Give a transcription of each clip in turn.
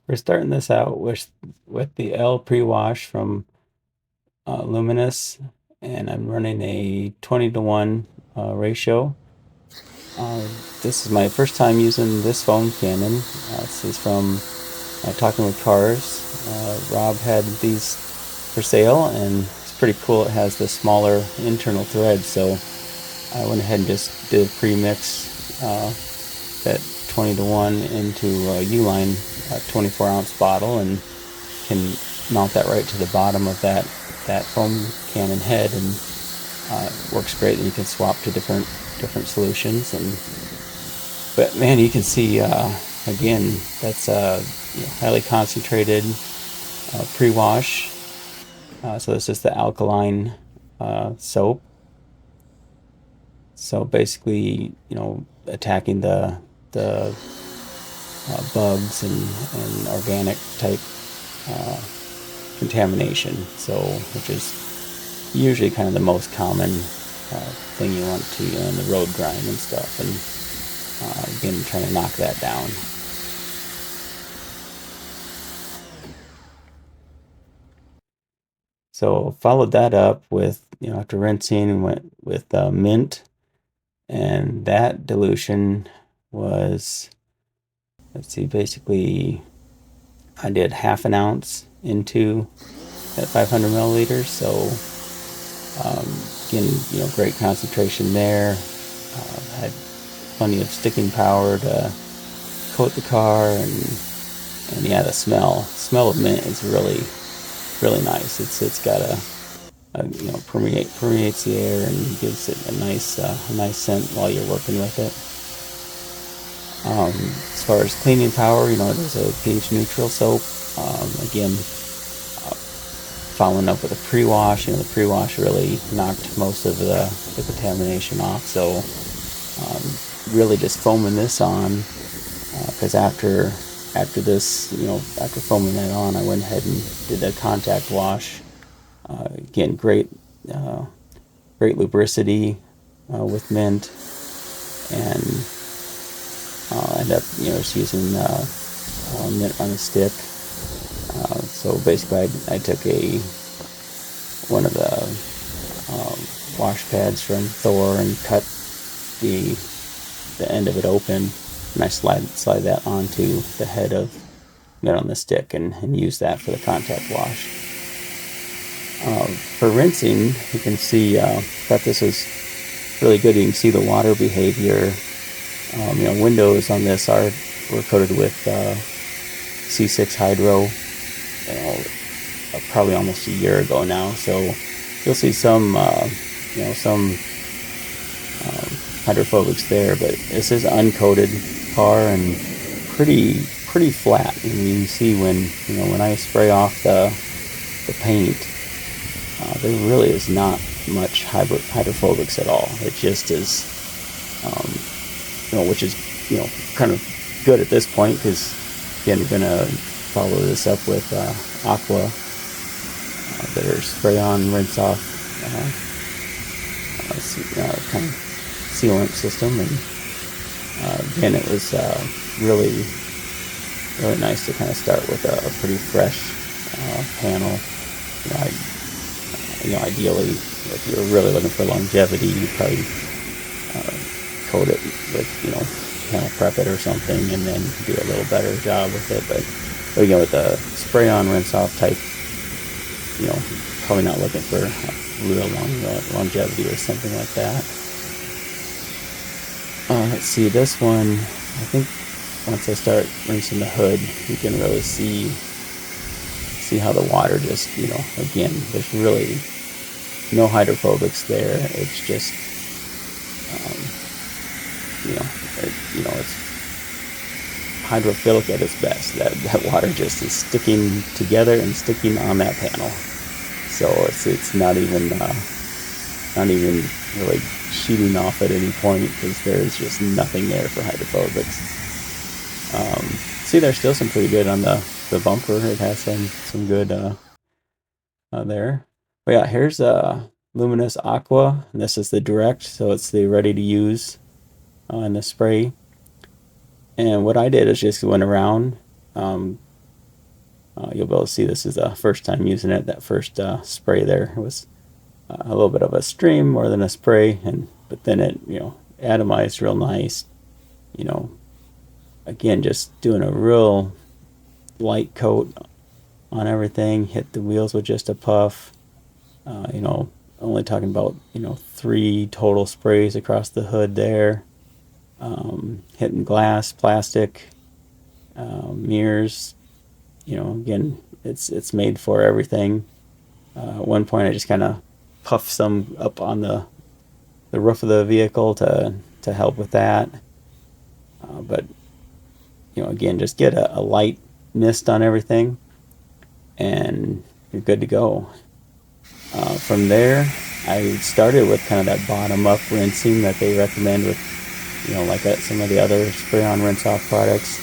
We're starting this out with the L-Prewash from Luminous, and I'm running a 20-to-1 ratio. This is my first time using this foam cannon. This is from Talking with Cars. Rob had these for sale, and it's pretty cool. It has the smaller internal thread, so I went ahead and just did a pre-mix that 20-to-1 into a U-line 24-ounce bottle, and can mount that right to the bottom of that foam cannon head, and works great. And you can swap to different solutions. But man, you can see again, that's highly concentrated pre-wash. So this is the alkaline soap. So basically, attacking the bugs and organic type contamination. So, which is usually kind of the most common thing you want to, in the road grime and stuff. And again, trying to knock that down. So followed that up with, after rinsing, went with mint, and that dilution was, let's see, basically I did half an ounce into at 500 milliliters. So again, great concentration there. Had plenty of sticking power to coat the car, and yeah, the smell of mint is really nice. It's got a permeates the air and gives it a nice scent while you're working with it. As far as cleaning power, it is a pH neutral soap. Again, following up with a pre-wash. The pre-wash really knocked most of the contamination off. So really just foaming this on, because after this, after foaming that on, I went ahead and did a contact wash. Again, great lubricity with mint, and I ended up just using mint on a stick. So basically, I took one of the wash pads from Thor and cut the end of it open, and I slide that onto the head of mint on the stick, and use that for the contact wash. For rinsing, you can see that this is really good. You can see the water behavior. Windows on this were coated with C6 Hydro, probably almost a year ago now. So you'll see some hydrophobics there, but this is uncoated car and pretty flat. And you can see when I spray off the paint, there really is not much hydrophobics at all. It just is, which is kind of good at this point, because again, we're gonna follow this up with Aqua, their spray on, rinse off kind of sealant system. And again, it was really nice to kind of start with a pretty fresh panel. Ideally, if you're really looking for longevity, you probably coat it with, panel prep it or something, and then do a little better job with it. But again, with the spray on, rinse off type, probably not looking for real longevity or something like that. Let's see, this one, I think once I start rinsing the hood, you can really see how the water just, again, there's really no hydrophobics there. It's just, it's hydrophilic at its best. That water just is sticking together and sticking on that panel. So it's not even really sheeting off at any point, because there's just nothing there for hydrophobics. See, there's still some pretty good on the bumper. It has some good there. But yeah, here's Luminus Aqua, and this is the direct, so it's the ready to use in the spray. And what I did is just went around, You'll be able to see this is the first time using it. That first spray there, it was a little bit of a stream more than a spray, but then it, atomized real nice. Again, just doing a real light coat on everything. Hit the wheels with just a puff. Only talking about 3 total sprays across the hood there. Hitting glass, plastic, mirrors. Again, it's made for everything. At one point, I just kind of puffed some up on the roof of the vehicle to help with that. But again, just get a light mist on everything, and you're good to go. From there, I started with kind of that bottom-up rinsing that they recommend with, like some of the other spray-on rinse-off products,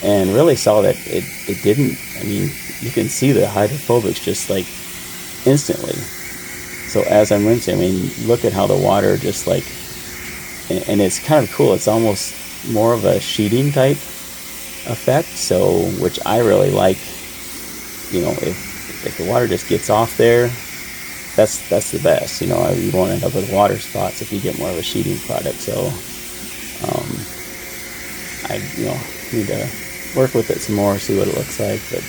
and really saw that it didn't. I mean, you can see the hydrophobics just like instantly. So as I'm rinsing, I mean, look at how the water just like, and it's kind of cool. It's almost more of a sheeting type effect, so which I really like. If the water just gets off there, that's the best. You won't end up with water spots if you get more of a sheeting product. So I need to work with it some more, see what it looks like. But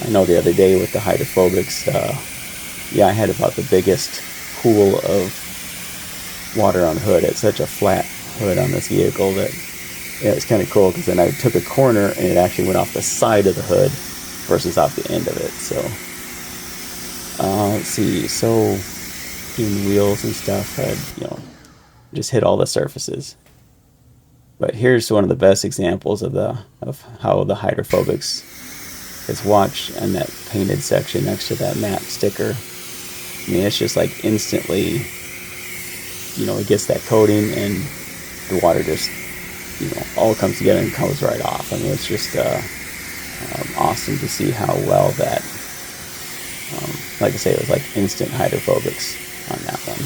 I know the other day with the hydrophobics, I had about the biggest pool of water on the hood. It's such a flat hood on this vehicle that it's kind of cool, because then I took a corner and it actually went off the side of the hood versus off the end of it. So let's see. So in wheels and stuff, I just hit all the surfaces. But here's one of the best examples of how the hydrophobics is. Watch on that painted section next to that matte sticker. I mean, it's just like instantly, it gets that coating and the water just, all comes together and comes right off. I mean, it's just awesome to see how well that, like I say, it was like instant hydrophobics on that one.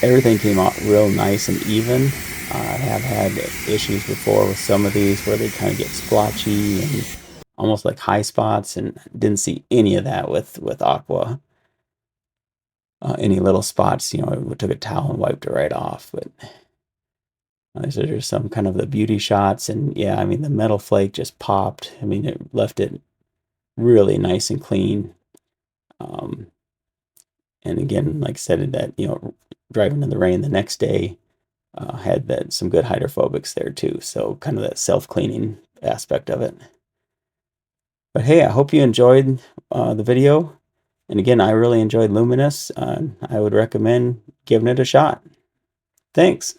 Everything came out real nice and even. I have had issues before with some of these where they kind of get splotchy and almost like high spots, and didn't see any of that with Aqua. Any little spots, I took a towel and wiped it right off. But these are just some kind of the beauty shots, and yeah, I mean, the metal flake just popped. I mean, it left it really nice and clean. And again, like I said, that driving in the rain the next day, had some good hydrophobics there too. So kind of that self-cleaning aspect of it. But hey, I hope you enjoyed the video. And again, I really enjoyed Luminous. I would recommend giving it a shot. Thanks.